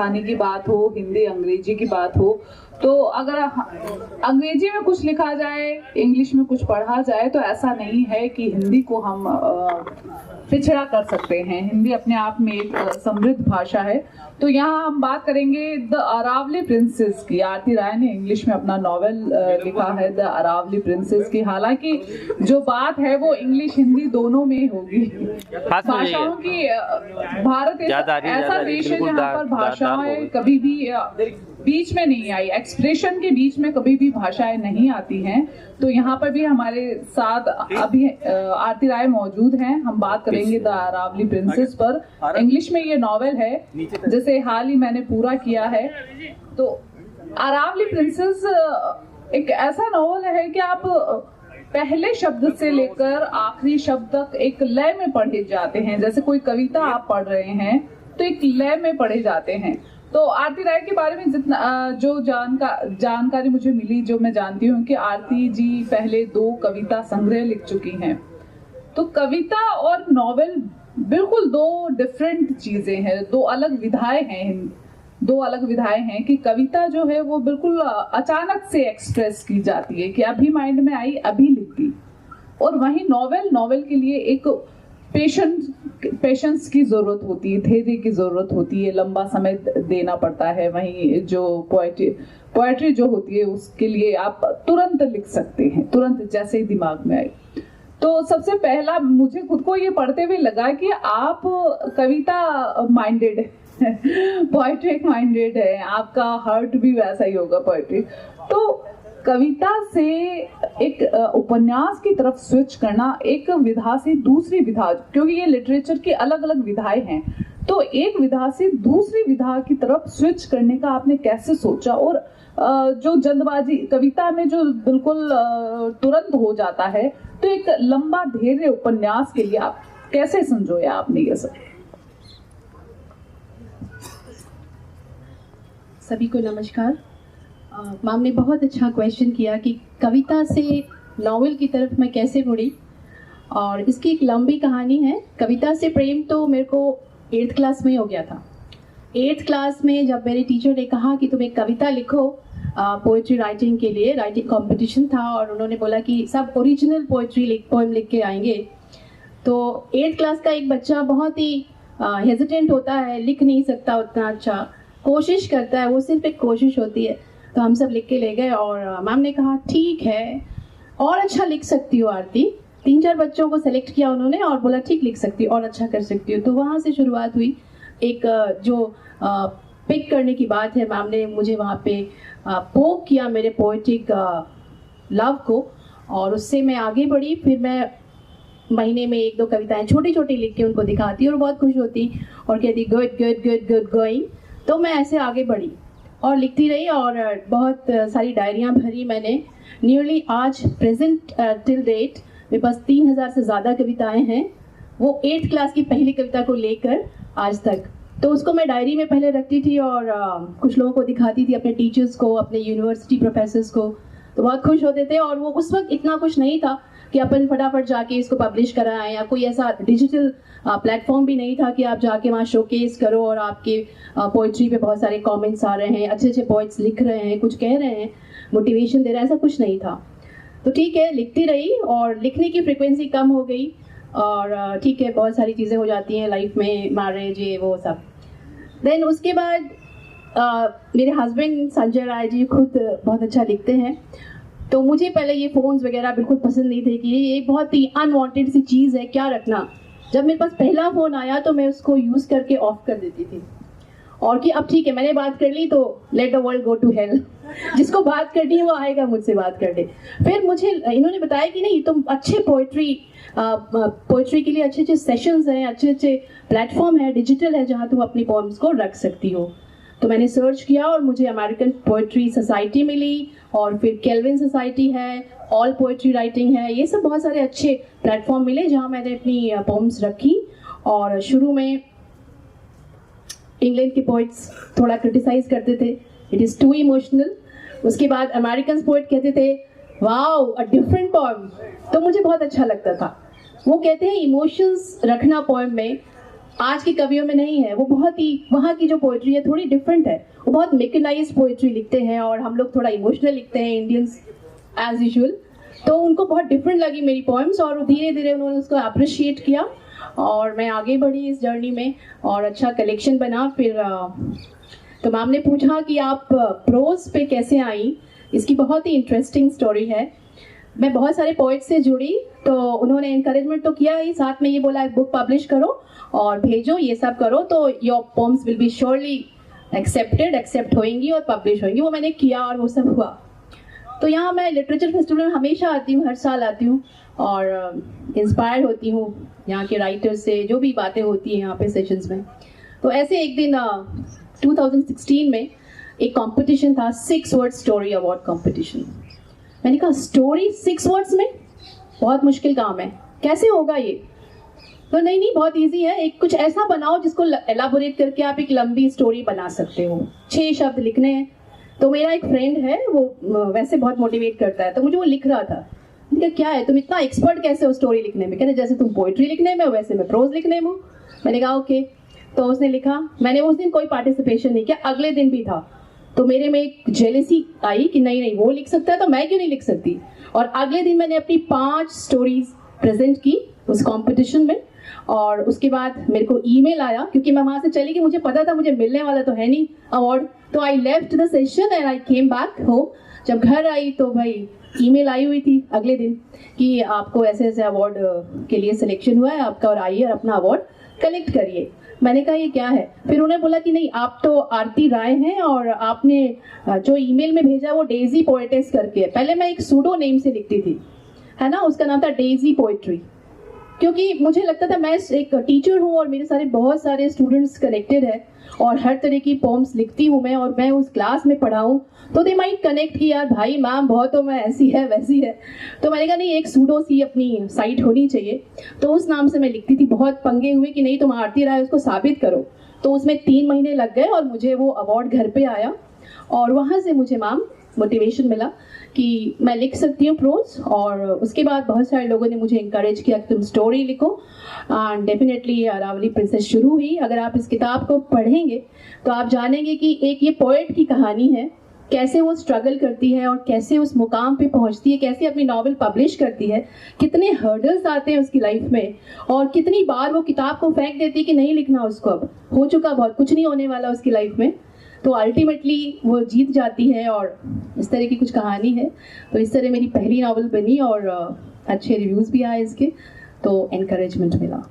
पाकिस्तानी की बात हो, हिंदी अंग्रेजी की बात हो, तो अगर अंग्रेजी में कुछ लिखा जाए, इंग्लिश में कुछ पढ़ा जाए, तो ऐसा नहीं है कि हिंदी को हम पिछड़ा कर सकते हैं। हिंदी अपने आप में एक समृद्ध भाषा है। तो यहाँ हम बात करेंगे द अरावली प्रिंसेस की। आरती राय ने इंग्लिश में अपना नॉवेल लिखा है द अरावली प्रिंसेस की। हालांकि जो बात है वो इंग्लिश हिंदी दोनों में होगी। भाषाओं की भारत ऐसा देश है जहाँ पर भाषाएं कभी भी बीच में नहीं आई, एक्सप्रेशन के बीच में कभी भी भाषाएं नहीं आती हैं। तो यहाँ पर भी हमारे साथ अभी आरती राय मौजूद हैं। हम बात करेंगे द अरावली प्रिंसेस पर। इंग्लिश में ये नॉवेल है जिसे हाल ही मैंने पूरा किया है। तो अरावली प्रिंसेस एक ऐसा नॉवेल है कि आप पहले शब्द से लेकर आखिरी शब्द तक एक लय में पढ़े जाते हैं। जैसे कोई कविता आप पढ़ रहे हैं तो एक लय में पढ़े जाते हैं। तो आरती राय के बारे में जितना जो जानकारी मुझे मिली, जो मैं जानती हूँ कि आरती जी पहले 2 कविता संग्रह लिख चुकी हैं। तो कविता और नॉवेल बिल्कुल 2 डिफरेंट चीजें हैं, 2 अलग विधाएं हैं। 2 अलग विधाएं हैं कि कविता जो है वो बिल्कुल अचानक से एक्सप्रेस की जाती है कि अभी माइंड में आई, अभी लिख दी। और वहीं नॉवेल के लिए एक पेशेंस की जरूरत होती है, धैर्य की जरूरत होती है, लंबा समय देना पड़ता है। वहीं जो पोएट्री जो होती है उसके लिए आप तुरंत लिख सकते हैं, तुरंत जैसे ही दिमाग में आए। तो सबसे पहला मुझे खुद को ये पढ़ते हुए लगा कि आप कविता माइंडेड है, पोएट्रिक माइंडेड है, आपका हार्ट भी वैसा ही होगा पोएट्री। तो कविता से एक उपन्यास की तरफ स्विच करना, एक विधा से दूसरी विधा, क्योंकि ये लिटरेचर की अलग अलग विधाएं हैं, तो एक विधा से दूसरी विधा की तरफ स्विच करने का आपने कैसे सोचा? और जो जल्दबाजी कविता में जो बिल्कुल तुरंत हो जाता है, तो एक लंबा धैर्य उपन्यास के लिए आप कैसे संजोया आपने ये सब? सभी को नमस्कार। मैम ने बहुत अच्छा क्वेश्चन किया कि कविता से नॉवेल की तरफ मैं कैसे मुड़ी, और इसकी एक लंबी कहानी है। कविता से प्रेम तो मेरे को 8th क्लास में हो गया था। 8th क्लास में जब मेरे टीचर ने कहा कि तुम एक कविता लिखो पोएट्री राइटिंग के लिए, राइटिंग कंपटीशन था, और उन्होंने बोला कि सब ओरिजिनल पोएम लिख के आएंगे। तो 8th क्लास का एक बच्चा बहुत ही हेजिटेंट होता है, लिख नहीं सकता उतना अच्छा, कोशिश करता है, वो सिर्फ एक कोशिश होती है। तो हम सब लिख के ले गए और मैम ने कहा ठीक है और अच्छा लिख सकती हो आरती। 3-4 बच्चों को सेलेक्ट किया उन्होंने और बोला ठीक लिख सकती हो और अच्छा कर सकती हो। तो वहाँ से शुरुआत हुई। एक जो पिक करने की बात है, मैम ने मुझे वहाँ पे पोक किया मेरे पोएटिक लव को, और उससे मैं आगे बढ़ी। फिर मैं महीने में 1-2 कविताएं छोटी छोटी लिख के उनको दिखाती और बहुत खुश होती और कहती good good good good going. तो मैं ऐसे आगे बढ़ी और लिखती रही और बहुत सारी डायरियाँ भरी मैंने। नियरली आज प्रेजेंट टिल डेट मेरे पास 3000 से ज़्यादा कविताएं हैं, वो 8th क्लास की पहली कविता को लेकर आज तक। तो उसको मैं डायरी में पहले रखती थी और कुछ लोगों को दिखाती थी, अपने टीचर्स को, अपने यूनिवर्सिटी प्रोफेसर्स को, तो बहुत खुश होते थे। और वो उस वक्त इतना कुछ नहीं था कि अपन फटाफट जाके इसको पब्लिश कराएं, या कोई ऐसा डिजिटल प्लेटफॉर्म भी नहीं था कि आप जाके वहाँ शोकेस करो और आपके पोइट्री पे बहुत सारे कमेंट्स आ रहे हैं, अच्छे अच्छे पोइट्स लिख रहे हैं, कुछ कह रहे हैं, मोटिवेशन दे रहे हैं, ऐसा कुछ नहीं था। तो ठीक है, लिखती रही और लिखने की फ्रिक्वेंसी कम हो गई। और ठीक है, बहुत सारी चीज़ें हो जाती हैं लाइफ में, मैरिज, ये वो सब। देन उसके बाद मेरे हस्बैंड संजय राय जी खुद बहुत अच्छा लिखते हैं। तो मुझे पहले ये फ़ोन्स वगैरह बिल्कुल पसंद नहीं थे कि ये बहुत ही अनवांटेड सी चीज़ है, क्या रखना। जब मेरे पास पहला फ़ोन आया तो मैं उसको यूज़ करके ऑफ कर देती थी, और कि अब ठीक है मैंने बात कर ली तो let the world go to hell, जिसको बात करनी है वो आएगा मुझसे बात करने। फिर मुझे इन्होंने बताया कि नहीं, तुम अच्छे पोइट्री के लिए अच्छे अच्छे सेशंस हैं, अच्छे अच्छे प्लेटफॉर्म है, डिजिटल है, जहाँ तुम अपनी पोएम्स को रख सकती हो। तो मैंने सर्च किया और मुझे अमेरिकन पोइट्री सोसाइटी मिली, और फिर केल्विन सोसाइटी है, ऑल पोइट्री राइटिंग है, ये सब बहुत सारे अच्छे प्लेटफॉर्म मिले जहाँ मैंने अपनी पोम्स रखी। और शुरू में इंग्लैंड के पोइट्स थोड़ा क्रिटिसाइज करते थे, इट इज़ टू इमोशनल। उसके बाद अमेरिकन पोइट कहते थे वाओ अ डिफरेंट पोएम, तो मुझे बहुत अच्छा लगता था। वो कहते हैं इमोशंस रखना पोएम में आज के कवियों में नहीं है। वो बहुत ही, वहाँ की जो पोइट्री है थोड़ी डिफरेंट है, वो बहुत मेकेनाइज्ड पोइट्री लिखते हैं और हम लोग थोड़ा इमोशनल लिखते हैं इंडियंस एज यूजुअल। तो उनको बहुत डिफरेंट लगी मेरी पोएम्स और धीरे धीरे उन्होंने उसको अप्रिशिएट किया और मैं आगे बढ़ी इस जर्नी में और अच्छा कलेक्शन बना। फिर तो मैम ने पूछा कि आप प्रोज पे कैसे आई। इसकी बहुत ही इंटरेस्टिंग स्टोरी है। मैं बहुत सारे पोइट से जुड़ी तो उन्होंने इनकरेजमेंट तो किया ही, साथ में ये बोला बुक पब्लिश करो और भेजो, ये सब करो तो your poems will be surely accept होंगी और पब्लिश होंगी। वो मैंने किया और वो सब हुआ। तो यहाँ मैं लिटरेचर फेस्टिवल में हमेशा आती हूँ, हर साल आती हूँ और इंस्पायर होती हूँ यहाँ के राइटर्स से, जो भी बातें होती हैं यहाँ पे सेशंस में। तो ऐसे एक दिन 2016 में एक कंपटीशन था, 6 वर्ड स्टोरी अवार्ड कंपटीशन। मैंने कहा स्टोरी 6 वर्ड्स में, बहुत मुश्किल काम है, कैसे होगा ये? तो नहीं बहुत इजी है, एक कुछ ऐसा बनाओ जिसको एलाबोरेट करके आप एक लंबी स्टोरी बना सकते हो। 6 शब्द लिखने हैं। तो मेरा एक फ्रेंड है, वो वैसे बहुत मोटिवेट करता है, तो मुझे वो लिख रहा था। मैंने कहा क्या है, तुम इतना एक्सपर्ट कैसे हो स्टोरी लिखने में? कहते जैसे तुम पोइट्री लिखने में वैसे मैं प्रोज लिखने में हूँ। मैंने कहा ओके। तो उसने लिखा, मैंने उस दिन कोई पार्टिसिपेशन नहीं किया, अगले दिन भी था। तो मेरे में एक जेलेसी आई कि नहीं वो लिख सकता है तो मैं क्यों नहीं लिख सकती। और अगले दिन मैंने अपनी 5 स्टोरीज प्रेजेंट की उस कंपटीशन में और उसके बाद मेरे को ईमेल आया, क्योंकि मैं वहाँ से चली गई, मुझे पता था मुझे मिलने वाला तो है नहीं अवार्ड। तो I left the session and I came back home. जब घर आई तो भाई ईमेल आई हुई थी अगले दिन कि आपको ऐसे ऐसे अवार्ड के लिए सिलेक्शन हुआ है आपका और आइए और अपना अवार्ड कलेक्ट करिए। मैंने कहा ये क्या है? फिर उन्होंने बोला कि नहीं आप तो आरती राय हैं और आपने जो ईमेल में भेजा वो डेजी पोएटेस करके है। पहले मैं एक सूडो नेम से लिखती थी, है ना, उसका नाम था डेजी पोएट्री, क्योंकि मुझे लगता था मैं एक टीचर हूँ और मेरे सारे बहुत सारे स्टूडेंट्स कनेक्टेड है और हर तरह की पोम्स लिखती हूँ मैं और मैं उस क्लास में पढ़ाऊँ तो दे माइट कनेक्ट कि यार भाई मैम बहुत हो, मैं ऐसी है वैसी है। तो मैंने कहा नहीं एक सूडो सी अपनी साइट होनी चाहिए। तो उस नाम से मैं लिखती थी। बहुत पंगे हुए कि नहीं तुम आरती राय उसको साबित करो। तो उसमें 3 महीने लग गए और मुझे वो अवार्ड घर पे आया और वहाँ से मुझे मैम मोटिवेशन मिला कि मैं लिख सकती हूँ प्रोज। और उसके बाद बहुत सारे लोगों ने मुझे इंकरेज किया कि तुम स्टोरी लिखो एंड डेफिनेटली अरावली प्रिंसेस शुरू हुई। अगर आप इस किताब को पढ़ेंगे तो आप जानेंगे कि एक ये पोएट की कहानी है, कैसे वो स्ट्रगल करती है और कैसे उस मुकाम पे पहुंचती है, कैसे अपनी नॉवेल पब्लिश करती है, कितने हर्डल्स आते हैं उसकी लाइफ में और कितनी बार वो किताब को फेंक देती है कि नहीं लिखना उसको, अब हो चुका, बहुत कुछ नहीं होने वाला उसकी लाइफ में। तो अल्टीमेटली वो जीत जाती है और इस तरह की कुछ कहानी है। तो इस तरह मेरी पहली नॉवेल बनी और अच्छे रिव्यूज़ भी आए इसके, तो एनकरेजमेंट मिला।